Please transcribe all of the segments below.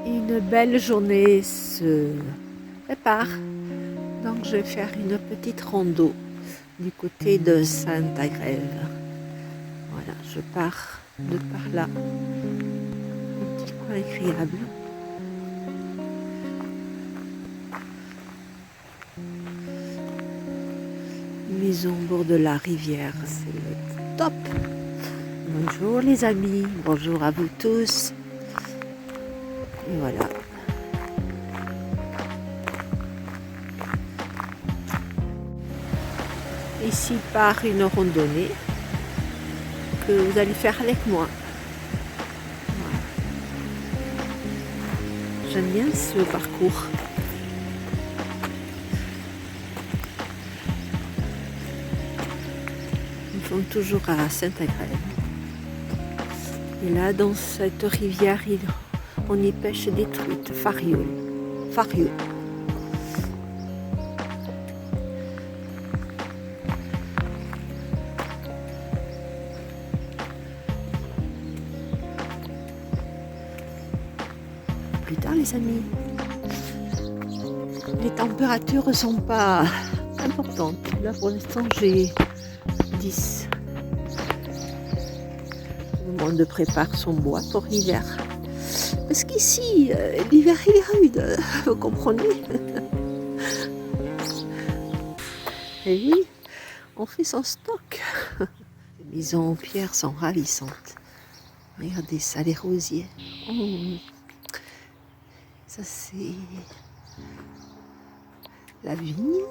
Une belle journée se prépare, donc je vais faire une petite rando du côté de Sainte-Agrève. Voilà, je pars de par là, un petit coin agréable. Maison au bord de la rivière, c'est le top. Bonjour les amis, bonjour à vous tous. Et voilà. Ici part une randonnée que vous allez faire avec moi. Voilà. J'aime bien ce parcours. Ils font toujours à Sainte-Agrève. Et là, dans cette rivière, on y pêche des truites, farioles. Plus tard, les amis. Les températures ne sont pas importantes. Là, pour l'instant, j'ai 10. Tout le monde prépare son bois pour l'hiver. Parce qu'ici, l'hiver, il est rude, vous comprenez? Et oui, on fait son stock. Les maisons en pierre sont ravissantes. Regardez ça, les rosiers. Oh. Ça, c'est la vigne.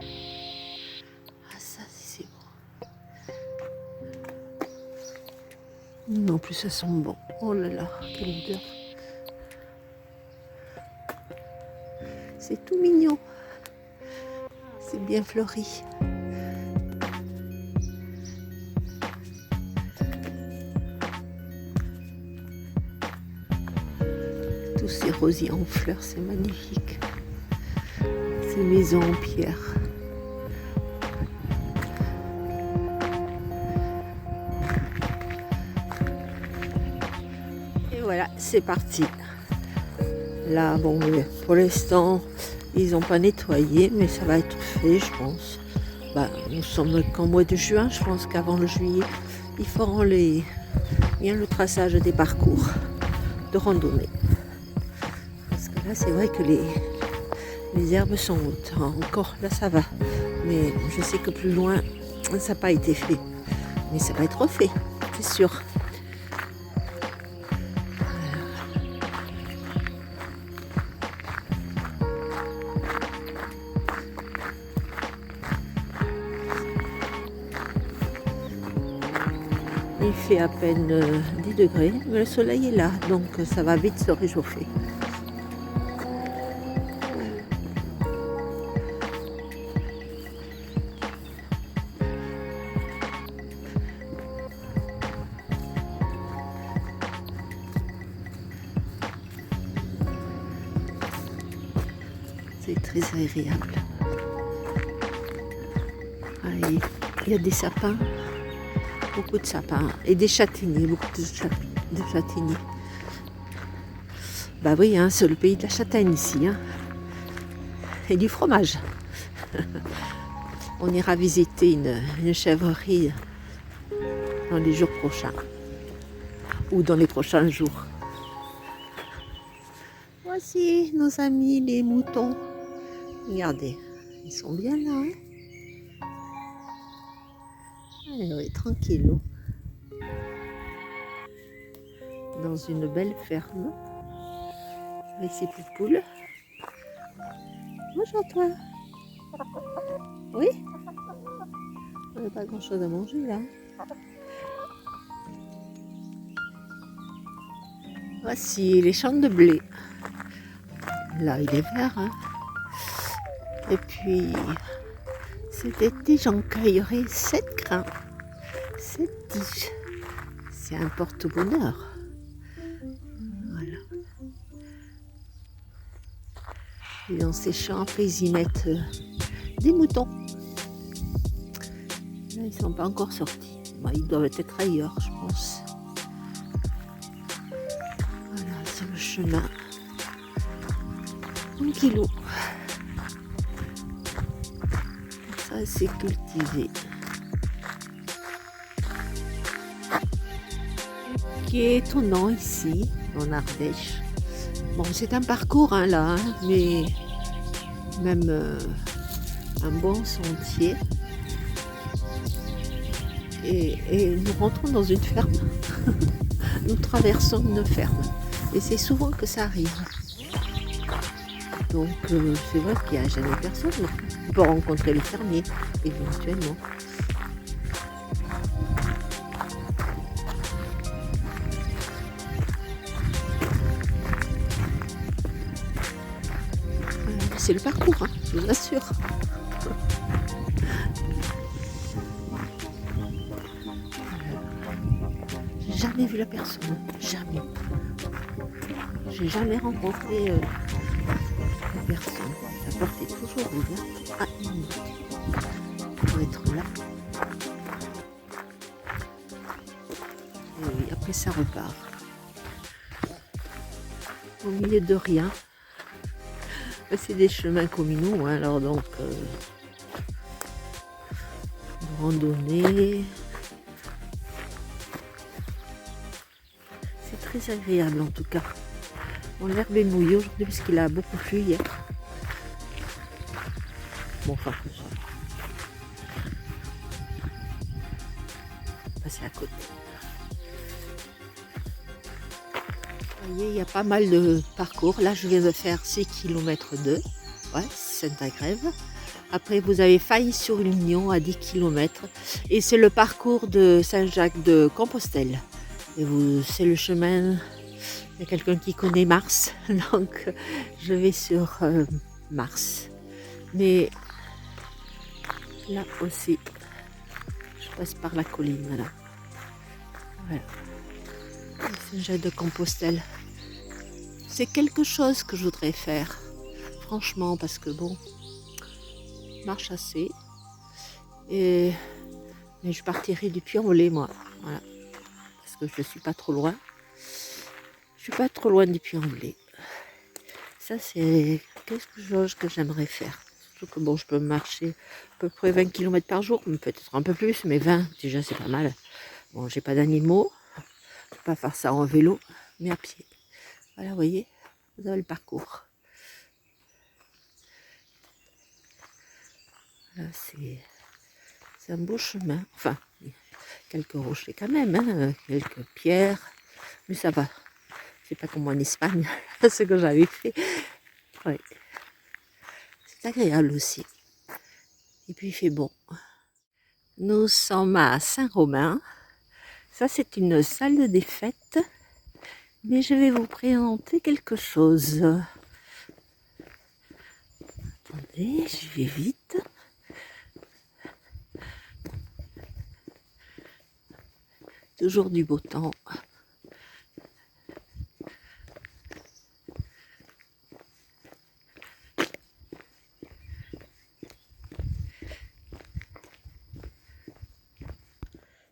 Ah, ça, c'est bon. En plus, ça sent bon. Oh là là, quelle odeur. C'est tout mignon. C'est bien fleuri. Tous ces rosiers en fleurs, c'est magnifique. Ces maisons en pierre. Et voilà, c'est parti. Là, bon, pour l'instant, ils n'ont pas nettoyé, mais ça va être fait, je pense. Nous sommes qu'en mois de juin, je pense qu'avant le juillet, ils feront bien le traçage des parcours de randonnée. Parce que là, c'est vrai que les herbes sont hautes. Encore, là, ça va. Mais je sais que plus loin, ça n'a pas été fait. Mais ça va être fait, c'est sûr. Il fait à peine 10 degrés, mais le soleil est là, donc ça va vite se réchauffer. C'est très agréable. Il y a des sapins. Beaucoup de sapins et des châtaigniers, beaucoup de châtaigniers. Bah oui, hein, c'est le pays de la châtaigne ici. Hein. Et du fromage. On ira visiter une chèvrerie dans les jours prochains. Ou dans les prochains jours. Voici nos amis les moutons. Regardez, ils sont bien là. Hein. Oui, tranquille. Dans une belle ferme. Avec ses petites poules. Bonjour toi. Oui? On n'a pas grand chose à manger là. Voici les champs de blé. Là il est vert. Hein. Et puis cet été j'en cueillerai 7 grains. 7 tiges. C'est un porte-bonheur. Voilà. Et dans ces champs, après, ils y mettent des moutons. Là, ils ne sont pas encore sortis. Ils doivent être ailleurs, je pense. Voilà, sur chemin. Tranquillou. Ça, c'est cultivé. Ce qui est étonnant ici, en Ardèche. Bon, c'est un parcours hein, là, hein, mais même un bon sentier. Et nous rentrons dans une ferme. Nous traversons une ferme. Et c'est souvent que ça arrive. Donc c'est vrai qu'il n'y a jamais personne. On peut rencontrer le fermier, éventuellement. C'est le parcours, hein, je vous assure. J'ai jamais vu la personne, jamais. J'ai jamais rencontré la personne. La porte est toujours ouverte à une minute. Il faut être là. Et oui, après ça repart. Au milieu de rien. C'est des chemins communaux, hein, alors donc randonnée. C'est très agréable en tout cas. Bon, l'herbe est mouillée aujourd'hui parce qu'il a beaucoup plu hier. Bon, enfin, ça va. Passer à côté. Vous voyez, il y a pas mal de parcours. Là, je viens de faire 6 km 2. Ouais, Sainte-Agrève. Après, vous avez Failly-sur-Lignon à 10 km. Et c'est le parcours de Saint-Jacques de Compostelle. Et c'est le chemin. Il y a quelqu'un qui connaît Mars. Donc, je vais sur Mars. Mais là aussi, je passe par la colline. Là. Voilà. Saint-Jacques de Compostelle. C'est quelque chose que je voudrais faire. Franchement, parce que bon, je marche assez. Mais je partirai du Puy-en-Velay, moi. Voilà. Parce que je ne suis pas trop loin. Je suis pas trop loin du Puy-en-Velay. Ça, c'est quelque chose que j'aimerais faire. Surtout que bon, je peux marcher à peu près 20 km par jour, peut-être un peu plus, mais 20, déjà, c'est pas mal. Bon, j'ai pas d'animaux. Je peux pas faire ça en vélo, mais à pied. Voilà, vous voyez, vous avez le parcours. Là, c'est un beau chemin. Enfin, quelques rochers quand même, hein, quelques pierres, mais ça va. C'est pas comme en Espagne, ce que j'avais fait. Ouais. C'est agréable aussi. Et puis il fait bon. Nous sommes à Saint-Romain. Ça, c'est une salle des fêtes. Mais je vais vous présenter quelque chose. Attendez, je vais vite. Toujours du beau temps.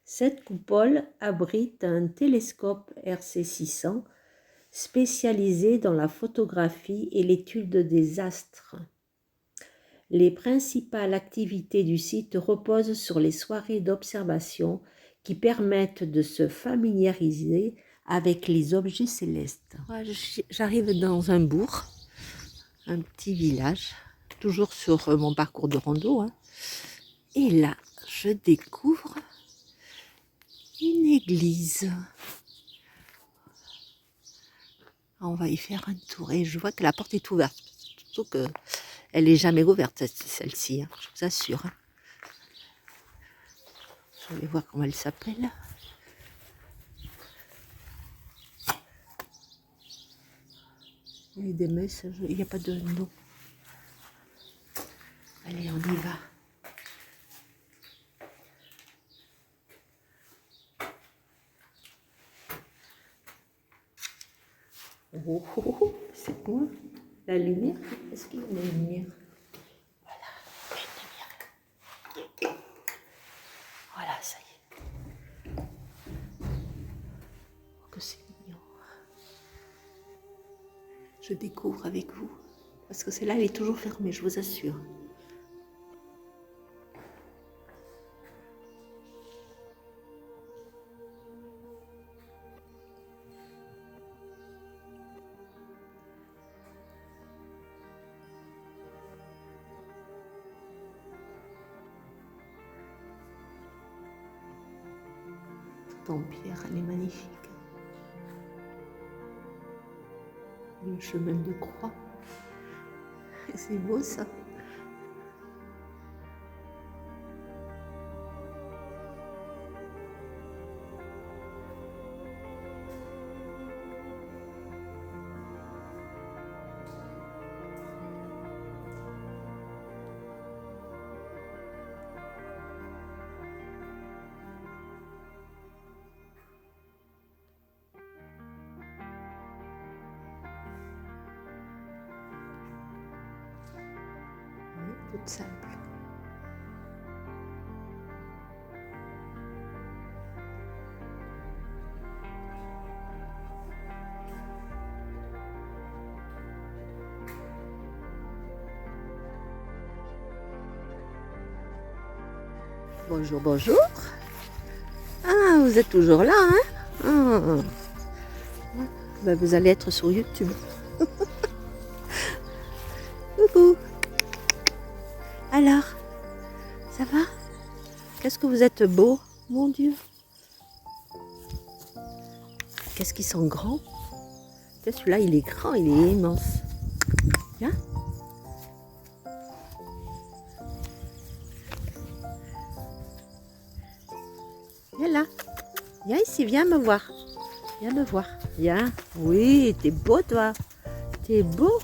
Cette coupole abrite un télescope RC600 spécialisé dans la photographie et l'étude des astres. Les principales activités du site reposent sur les soirées d'observation qui permettent de se familiariser avec les objets célestes. J'arrive dans un bourg, un petit village, toujours sur mon parcours de rando. Hein. Et là, je découvre une église. On va y faire un tour et je vois que la porte est ouverte. Surtout qu'elle n'est jamais ouverte, celle-ci, hein, je vous assure. Hein. Je vais voir comment elle s'appelle. Il y a des messages, il n'y a pas de nom. Allez, on y va. Oh, oh, oh, c'est quoi? La lumière? Est-ce qu'il y a une lumière? Voilà, une lumière. Voilà, ça y est. Oh, que c'est mignon. je découvre avec vous. Parce que celle-là, elle est toujours fermée, je vous assure. Tout en pierre, elle est magnifique. Le chemin de croix. C'est beau ça. Toute simple. Bonjour, bonjour. Ah, vous êtes toujours là, hein? Ah. Ben, vous allez être sur YouTube. Coucou. Alors, ça va? Qu'est-ce que vous êtes beau, mon Dieu. Qu'est-ce qu'ils sont grands. Celui-là, il est grand, il est immense. Viens. Viens là. Viens ici, viens me voir. Viens me voir. Viens. Oui, t'es beau, toi. T'es beau.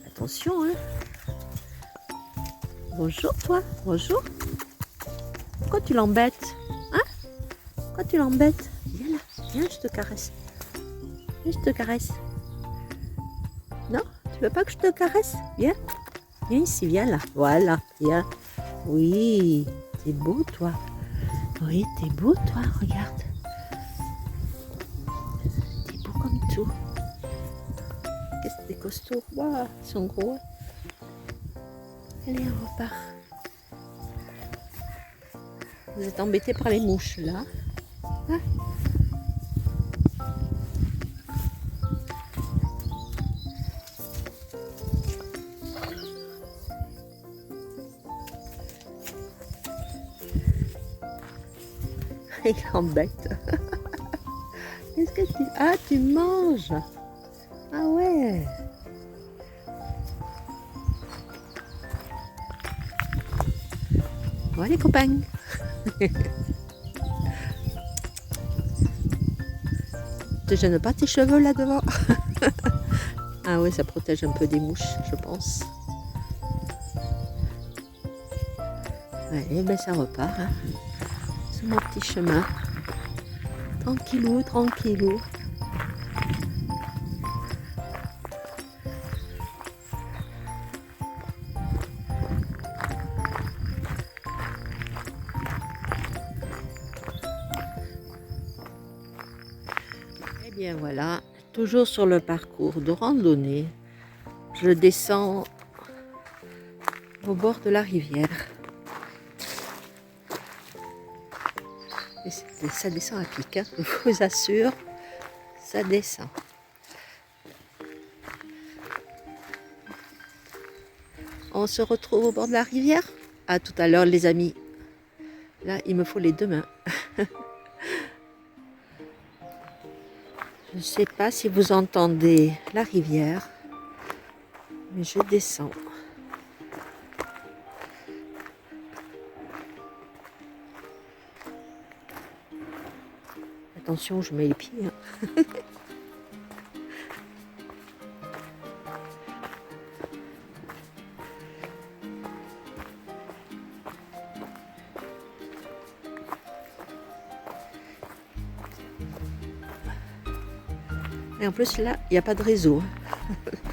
Attention, hein. Bonjour, toi. Bonjour. Pourquoi tu l'embêtes? Hein? Pourquoi tu l'embêtes? Viens là. Viens, je te caresse. Viens, je te caresse. Non? Tu veux pas que je te caresse? Viens. Viens ici, viens là. Voilà. Viens. Oui. T'es beau, toi. Oui, t'es beau, toi. Regarde. T'es beau comme tout. Qu'est-ce que t'es costaud? Waouh, ils sont gros. Allez, on repart. Vous êtes embêtés par les mouches, là. Hein? Il embête. Qu'est-ce que tu... Ah, tu manges. Ah ouais. Bon, les copains. Te gêne pas tes cheveux là devant? Ah ouais, ça protège un peu des mouches, je pense. Allez, ben ça repart. Hein. Sur mon petit chemin. Tranquillou, tranquillou. Et bien voilà, toujours sur le parcours de randonnée. Je descends au bord de la rivière. Et ça descend à pic, hein, je vous assure, ça descend. On se retrouve au bord de la rivière. À tout à l'heure, les amis. Là, il me faut les deux mains. Je ne sais pas si vous entendez la rivière, mais je descends. Attention, je mets les pieds. Hein. Et en plus là, il n'y a pas de réseau.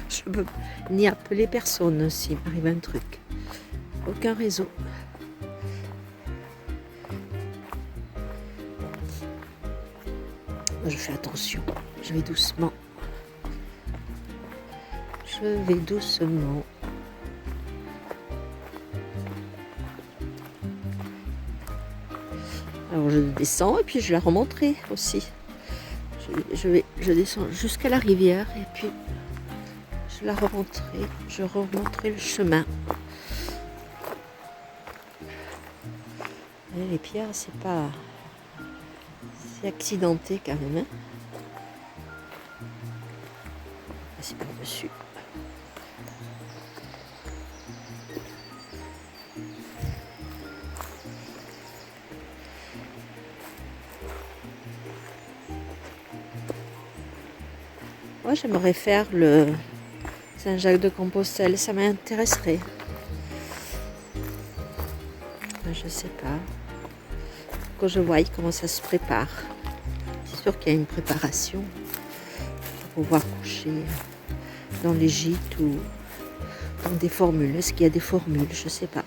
Je peux ni appeler personne s'il m'arrive un truc. Aucun réseau. Je fais attention, je vais doucement. Je vais doucement. Alors je descends et puis je la remonterai aussi. Je descends jusqu'à la rivière et puis je la remonterai. Je remonterai le chemin. Et les pierres, c'est pas... C'est accidenté quand même. Hein. C'est par-dessus. Moi, j'aimerais faire le Saint-Jacques-de-Compostelle, ça m'intéresserait. Je sais pas. Quand je vois comment ça se prépare. C'est sûr qu'il y a une préparation pour pouvoir coucher dans les gîtes ou dans des formules. Est-ce qu'il y a des formules? Je sais pas.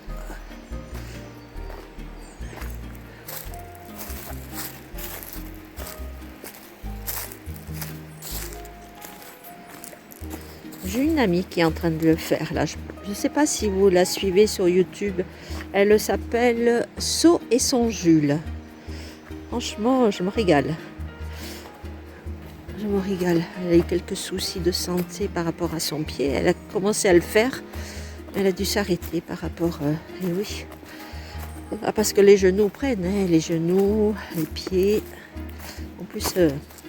J'ai une amie qui est en train de le faire là. Je ne sais pas si vous la suivez sur YouTube. Elle s'appelle So et son Jules. Franchement, je me régale. Je me régale. Elle a eu quelques soucis de santé par rapport à son pied. Elle a commencé à le faire. Elle a dû s'arrêter par rapport... et oui. Ah, parce que les genoux prennent. Hein, les genoux, les pieds. En plus,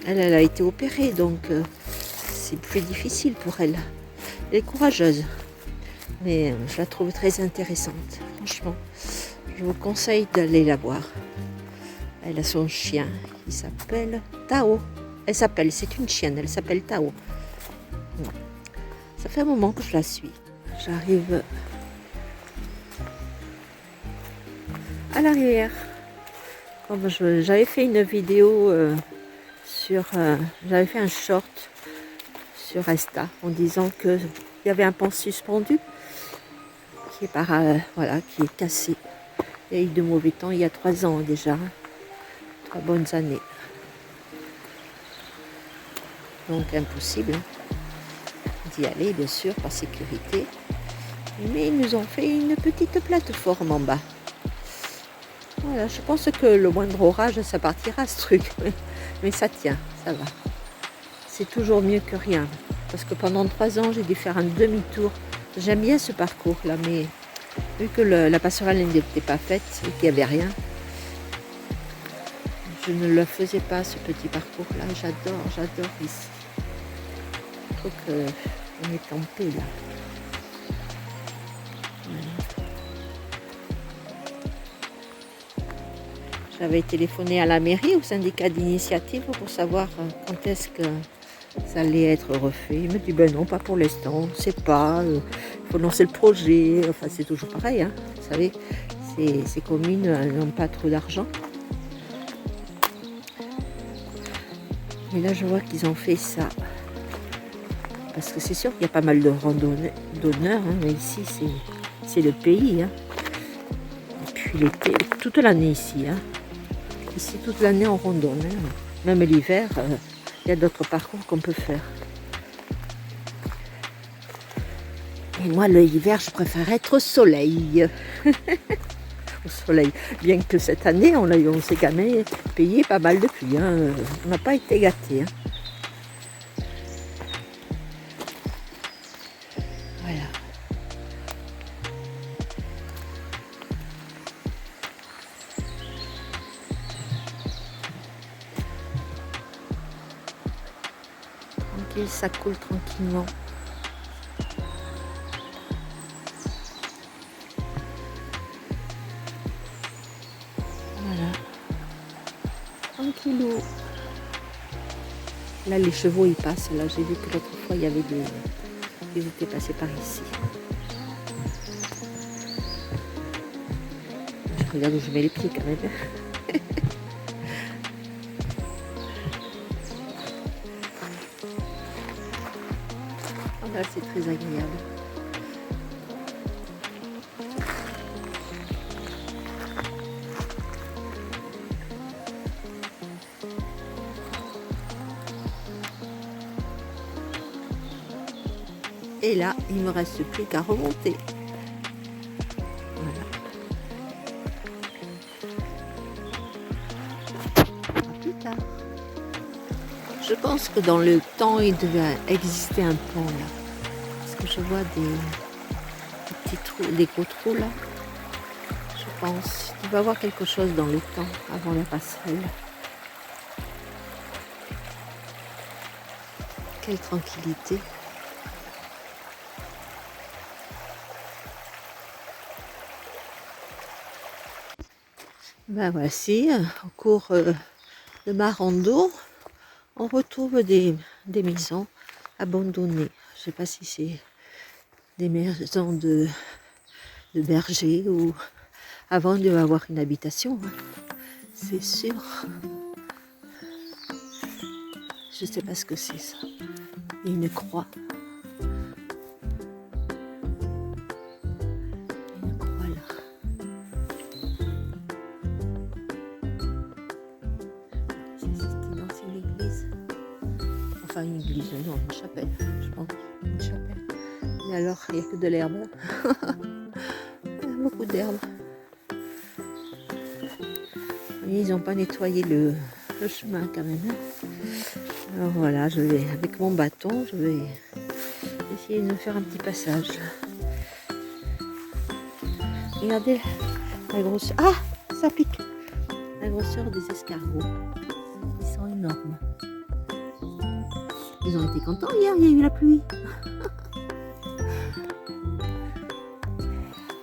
elle a été opérée. Donc, c'est plus difficile pour elle. Elle est courageuse. Mais je la trouve très intéressante. Franchement, je vous conseille d'aller la voir. Elle a son chien. Il s'appelle Tao. C'est une chienne, elle s'appelle Tao. Ça fait un moment que je la suis. J'arrive à la rivière. Comme j'avais fait une vidéo j'avais fait un short sur Insta en disant qu'il y avait un pont suspendu qui est cassé. Il y a eu de mauvais temps il y a 3 ans déjà. 3 bonnes années. Donc impossible d'y aller, bien sûr, par sécurité. Mais ils nous ont fait une petite plateforme en bas. Voilà, je pense que le moindre orage, ça partira ce truc. Mais ça tient, ça va. C'est toujours mieux que rien. Parce que pendant 3 ans, j'ai dû faire un demi-tour. J'aime bien ce parcours-là, mais vu que la passerelle n'était pas faite et qu'il n'y avait rien, je ne le faisais pas, ce petit parcours-là. J'adore ici. Je trouve qu'on est en paix, là. J'avais téléphoné à la mairie, au syndicat d'initiative, pour savoir quand est-ce que ça allait être refait. Il me dit, ben non, pas pour l'instant, on ne sait pas, il faut lancer le projet. Enfin, c'est toujours pareil, hein. Vous savez, ces communes n'ont pas trop d'argent. Et là, je vois qu'ils ont fait ça. Parce que c'est sûr qu'il y a pas mal de randonneurs, hein, mais ici, c'est le pays. Hein. Et puis l'été, toute l'année ici. Hein. Ici, toute l'année, on randonne. Hein. Même l'hiver, il y a d'autres parcours qu'on peut faire. Et moi, l'hiver, je préfère être au soleil. Au soleil. Bien que cette année, on s'est quand même payé pas mal de pluie. Hein. On n'a pas été gâtés. Hein. Voilà. Tranquille, ça coule tranquillement. Voilà. Tranquillou. Là, les chevaux, ils passent. Là, j'ai vu que l'autre fois, il y avait ils étaient passés par ici. Je regarde où je mets les pieds quand même. Oh là, c'est très agréable. Et là, il ne me reste plus qu'à remonter. Voilà. À plus tard. Je pense que dans le temps, il devait exister un pont là. Parce que je vois des petits trous, des gros trous là. Je pense. Il doit y avoir quelque chose dans le temps avant la passerelle. Quelle tranquillité. Ben voici, au cours de ma rando, on retrouve des maisons abandonnées. Je ne sais pas si c'est des maisons de bergers ou avant il devait avoir une habitation, hein. C'est sûr. Je ne sais pas ce que c'est ça. Il y a une croix. Une croix là. C'est une ancienne église. Enfin une église, non, une chapelle, je pense. Une chapelle. Et alors, il n'y a que de l'herbe. Il y a beaucoup d'herbe. Ils n'ont pas nettoyé le chemin quand même. Alors voilà, je vais avec mon bâton, je vais essayer de me faire un petit passage. Regardez la grosseur. Ah, ça pique. La grosseur des escargots. Ils sont énormes. Ils ont été contents hier, il y a eu la pluie.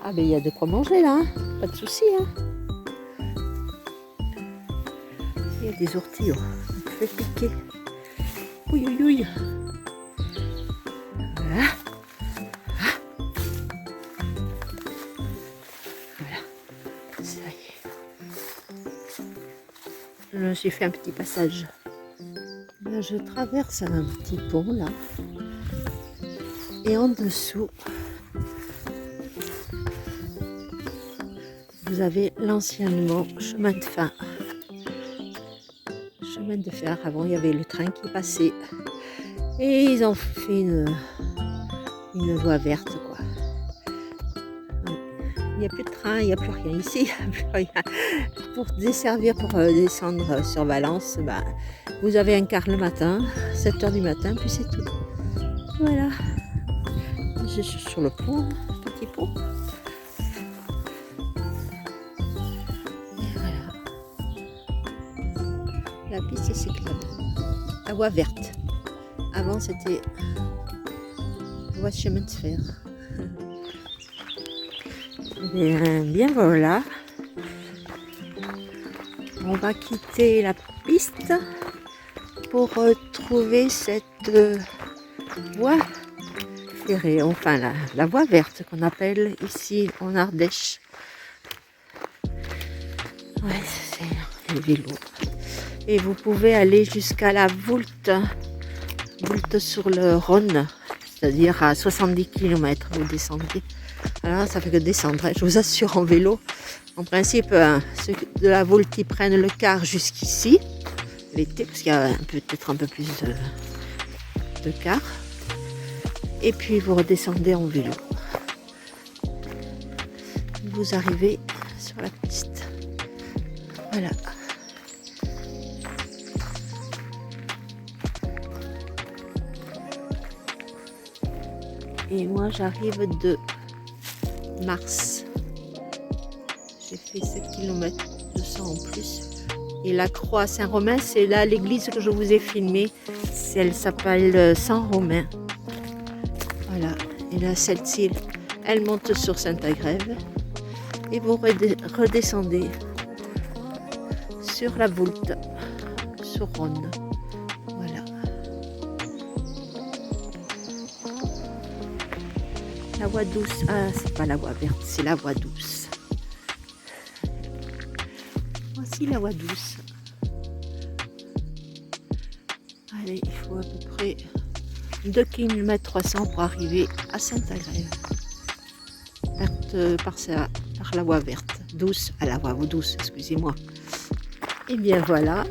Ah ben il y a de quoi manger là, hein. Pas de souci. Hein. Il y a des orties, ça me fait piquer. Oui, oui, oui. Voilà. Ah. Voilà. Ça y est. Je me suis fait un petit passage. Là, je traverse un petit pont là. Et en dessous, vous avez l'anciennement chemin de fer. Chemin de fer. Avant, il y avait le train qui passait. Et ils ont fait une voie verte, quoi. Il n'y a plus de train, il n'y a plus rien ici. Il n'y a plus rien. Pour desservir, pour descendre sur Valence, bah, vous avez un car le matin, 7h du matin, puis c'est tout. Voilà. Je suis sur le pont, petit pont. La piste cyclable, la voie verte. Avant c'était la voie de chemin de fer. Bien voilà. On va quitter la piste pour trouver cette voie ferrée, enfin la voie verte qu'on appelle ici en Ardèche. Ouais, c'est le vélo. Et vous pouvez aller jusqu'à la Voulte sur le Rhône, c'est-à-dire à 70 km vous descendez. Alors ça fait que descendre, je vous assure, en vélo. En principe, ceux de la Voulte ils prennent le car jusqu'ici, l'été, parce qu'il y a peut-être un peu plus de car. Et puis vous redescendez en vélo. Vous arrivez sur la piste. Voilà. Et moi j'arrive de Mars. J'ai fait 7 km de ça en plus. Et la croix Saint-Romain, c'est là l'église que je vous ai filmée. Elle s'appelle Saint-Romain. Voilà. Et là celle-ci, elle monte sur Saint-Agrève. Et vous redescendez sur la Voulte, sur Rhône. Voilà. La voie douce. Ah, c'est pas la voie verte, c'est la voie douce. Voici la voie douce. Allez, il faut à peu près 2 km 300 pour arriver à Saint-Agrève. Par la voie verte. Douce, à la voie douce, excusez-moi. Et bien voilà.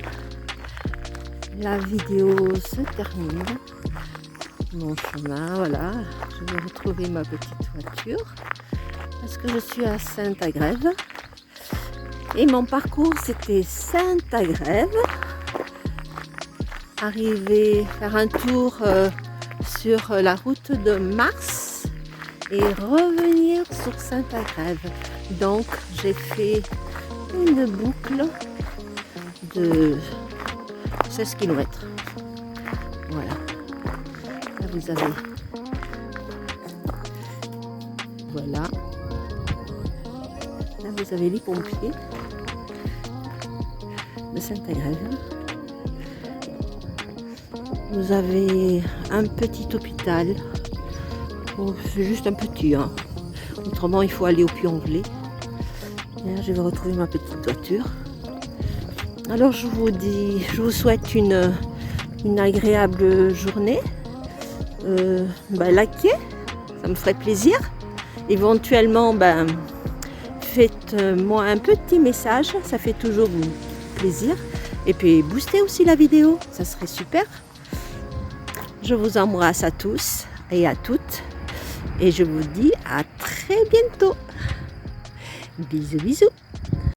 La vidéo se termine. mon chemin, voilà. Je vais retrouver ma petite voiture parce que je suis à Sainte-Agrève. Et mon parcours, c'était Sainte-Agrève. Arriver, faire un tour sur la route de Mars et revenir sur Sainte-Agrève. Donc, j'ai fait une boucle de 16 km. Voilà. Là, vous avez. Voilà. Là, vous avez les pompiers de Sainte-Agrève. Vous avez un petit hôpital. Bon, c'est juste un petit, hein. Autrement, il faut aller au Puy-en-Velay. Là, je vais retrouver ma petite voiture. Alors, je vous souhaite une agréable journée. Likez, ça me ferait plaisir. Éventuellement, faites-moi un petit message, ça fait toujours plaisir. Et puis, boostez aussi la vidéo, ça serait super. Je vous embrasse à tous et à toutes. Et je vous dis à très bientôt. Bisous, bisous.